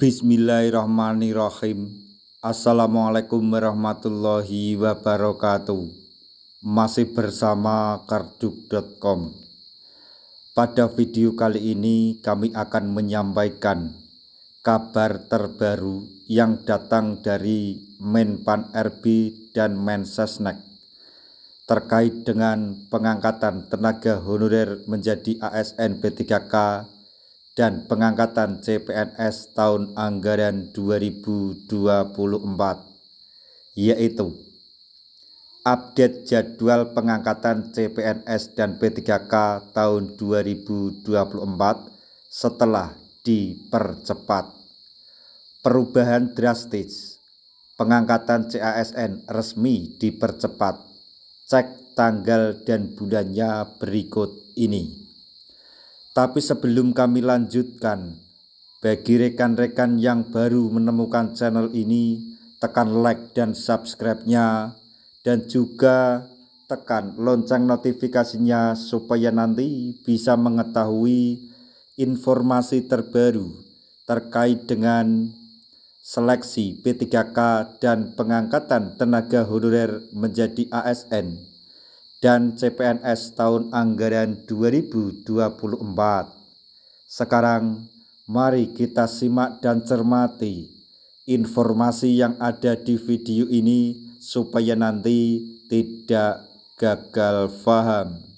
Bismillahirrahmanirrahim. Assalamualaikum warahmatullahi wabarakatuh. Masih bersama karduk.com. Pada video kali ini kami akan menyampaikan kabar terbaru yang datang dari Menpan RB dan Mensesnek terkait dengan pengangkatan tenaga honorer menjadi ASN P3K dan pengangkatan CPNS tahun anggaran 2024, yaitu update jadwal pengangkatan CPNS dan P3K tahun 2024 setelah dipercepat. Perubahan drastis, pengangkatan CASN resmi dipercepat. Cek tanggal dan bulannya berikut ini. Tapi sebelum kami lanjutkan, bagi rekan-rekan yang baru menemukan channel ini, tekan like dan subscribe-nya, dan juga tekan lonceng notifikasinya supaya nanti bisa mengetahui informasi terbaru terkait dengan seleksi P3K dan pengangkatan tenaga honorer menjadi ASN dan CPNS tahun anggaran 2024. Sekarang mari kita simak dan cermati informasi yang ada di video ini supaya nanti tidak gagal paham.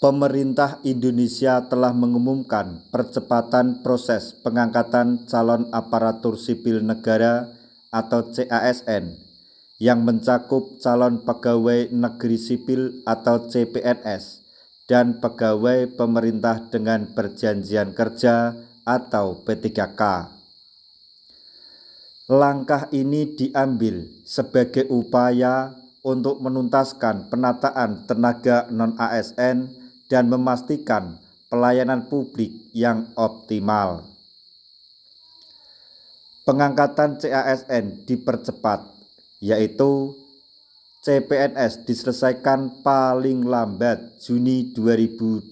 Pemerintah Indonesia telah mengumumkan percepatan proses pengangkatan calon aparatur sipil negara atau CASN yang mencakup calon pegawai negeri sipil atau CPNS dan pegawai pemerintah dengan perjanjian kerja atau P3K. Langkah ini diambil sebagai upaya untuk menuntaskan penataan tenaga non-ASN dan memastikan pelayanan publik yang optimal. Pengangkatan CASN dipercepat, yaitu CPNS diselesaikan paling lambat Juni 2025,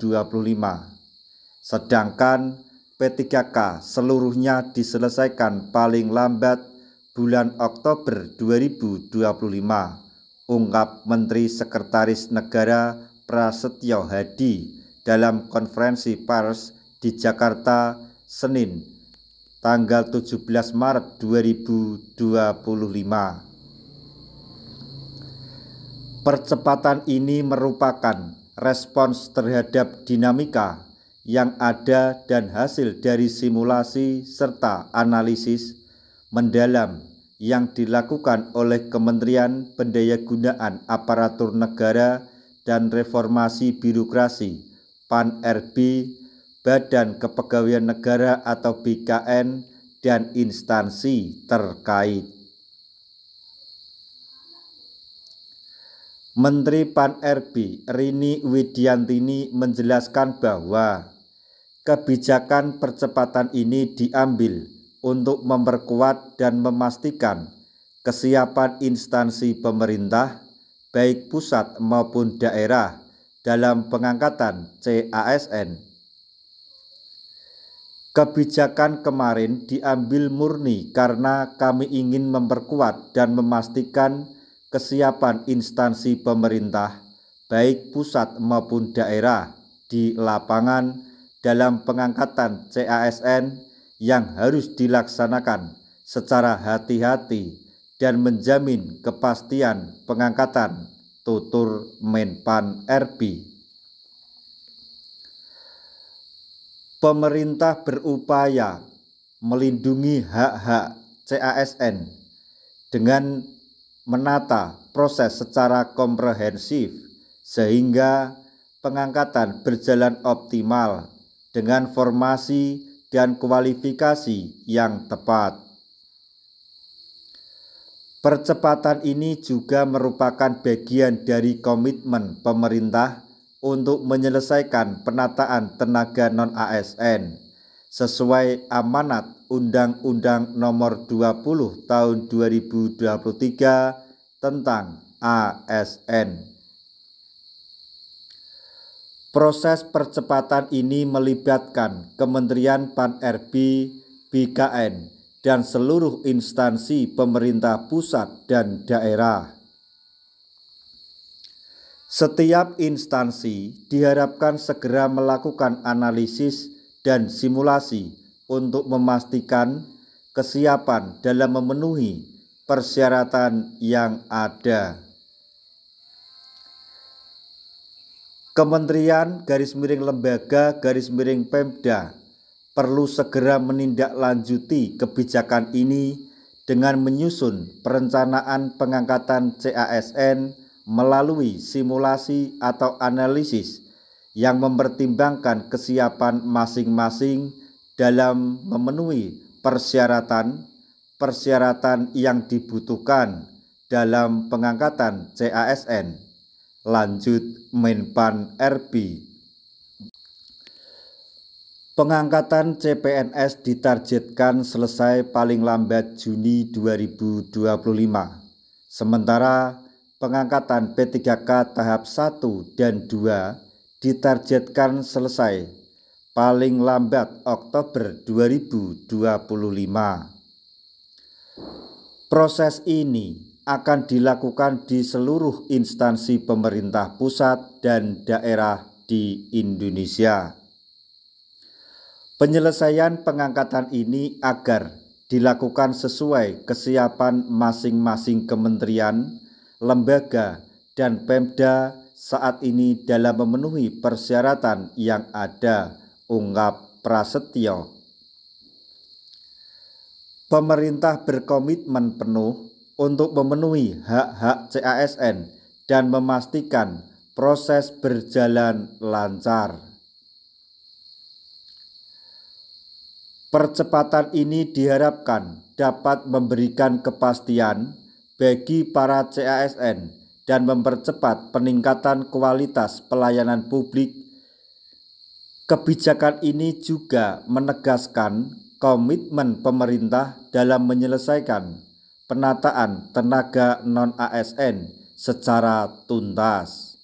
sedangkan P3K seluruhnya diselesaikan paling lambat bulan Oktober 2025, ungkap Menteri Sekretaris Negara Prasetyo Hadi dalam konferensi pers di Jakarta Senin tanggal 17 Maret 2025. Percepatan ini merupakan respons terhadap dinamika yang ada dan hasil dari simulasi serta analisis mendalam yang dilakukan oleh Kementerian Pendayagunaan Aparatur Negara dan Reformasi Birokrasi PAN-RB, Badan Kepegawaian Negara atau BKN, dan instansi terkait. Menteri PAN-RB Rini Widiantini menjelaskan bahwa kebijakan percepatan ini diambil untuk memperkuat dan memastikan kesiapan instansi pemerintah baik pusat maupun daerah dalam pengangkatan CASN. Kebijakan kemarin diambil murni karena kami ingin memperkuat dan memastikan kesiapan instansi pemerintah baik pusat maupun daerah di lapangan dalam pengangkatan CASN yang harus dilaksanakan secara hati-hati dan menjamin kepastian pengangkatan, tutur Menpan RB. Pemerintah berupaya melindungi hak-hak CASN dengan menata proses secara komprehensif sehingga pengangkatan berjalan optimal dengan formasi dan kualifikasi yang tepat. Percepatan ini juga merupakan bagian dari komitmen pemerintah untuk menyelesaikan penataan tenaga non-ASN sesuai amanat Undang-Undang Nomor 20 Tahun 2023 tentang ASN. Proses percepatan ini melibatkan Kementerian Pan-RB, BKN, dan seluruh instansi pemerintah pusat dan daerah. Setiap instansi diharapkan segera melakukan analisis dan simulasi untuk memastikan kesiapan dalam memenuhi persyaratan yang ada. Kementerian lembaga Pemda perlu segera menindaklanjuti kebijakan ini dengan menyusun perencanaan pengangkatan CASN melalui simulasi atau analisis yang mempertimbangkan kesiapan masing-masing dalam memenuhi persyaratan yang dibutuhkan dalam pengangkatan CASN. Lanjut Menpan RB. Pengangkatan CPNS ditargetkan selesai paling lambat Juni 2025. Sementara pengangkatan P3K tahap 1 dan 2 ditargetkan selesai paling lambat Oktober 2025. Proses ini akan dilakukan di seluruh instansi pemerintah pusat dan daerah di Indonesia. Penyelesaian pengangkatan ini agar dilakukan sesuai kesiapan masing-masing kementerian, lembaga, dan Pemda saat ini dalam memenuhi persyaratan yang ada, ungkap Prasetyo. Pemerintah berkomitmen penuh untuk memenuhi hak-hak CASN dan memastikan proses berjalan lancar. Percepatan ini diharapkan dapat memberikan kepastian bagi para CASN dan mempercepat peningkatan kualitas pelayanan publik. Kebijakan ini juga menegaskan komitmen pemerintah dalam menyelesaikan penataan tenaga non-ASN secara tuntas.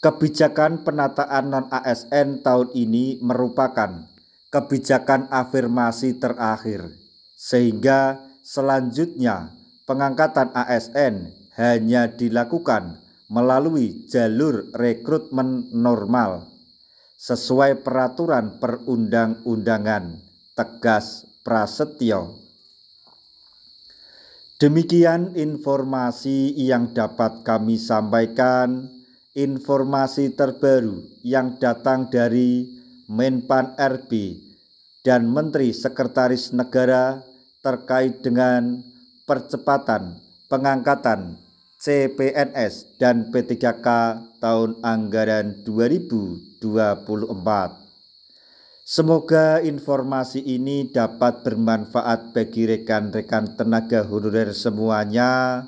Kebijakan penataan non-ASN tahun ini merupakan kebijakan afirmasi terakhir, sehingga selanjutnya pengangkatan ASN hanya dilakukan melalui jalur rekrutmen normal sesuai peraturan perundang-undangan, tegas Prasetyo. Demikian informasi yang dapat kami sampaikan. Informasi terbaru yang datang dari Menpan RB dan Menteri Sekretaris Negara terkait dengan percepatan pengangkatan CPNS dan P3K tahun anggaran 2024. Semoga informasi ini dapat bermanfaat bagi rekan-rekan tenaga honorer semuanya.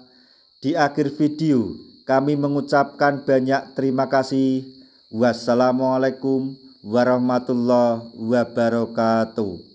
Di akhir video, kami mengucapkan banyak terima kasih. Wassalamualaikum warahmatullahi wabarakatuh.